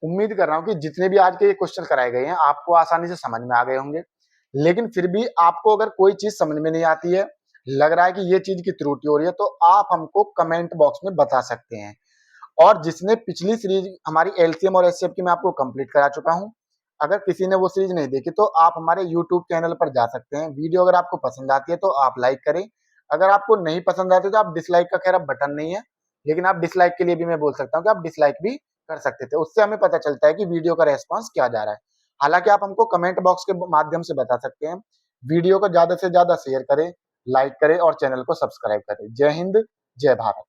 उम्मीद कर रहा हूं कि जितने भी आज के ये क्वेश्चन कराए गए हैं आपको आसानी से समझ में आ गए होंगे। लेकिन फिर भी आपको अगर कोई चीज समझ में नहीं आती है, लग रहा है कि ये चीज की त्रुटि हो रही है, तो आप हमको कमेंट बॉक्स में बता सकते हैं। और जिसने पिछली सीरीज हमारी एलसीएम और एचसीएफ की मैं आपको कंप्लीट करा चुका हूं, अगर किसी ने वो सीरीज नहीं देखी तो आप हमारे यूट्यूब चैनल पर जा सकते हैं। वीडियो अगर आपको पसंद आती है तो आप लाइक करें, अगर आपको नहीं पसंद आती तो आप डिसलाइक का खैर अब बटन नहीं है, लेकिन आप डिसलाइक के लिए भी मैं बोल सकता हूँ कि आप डिसलाइक भी कर सकते थे। उससे हमें पता चलता है कि वीडियो का रेस्पॉन्स क्या जा रहा है। हालांकि आप हमको कमेंट बॉक्स के माध्यम से बता सकते हैं। वीडियो को ज्यादा से ज्यादा शेयर करें, लाइक करें और चैनल को सब्सक्राइब करें। जय हिंद, जय भारत।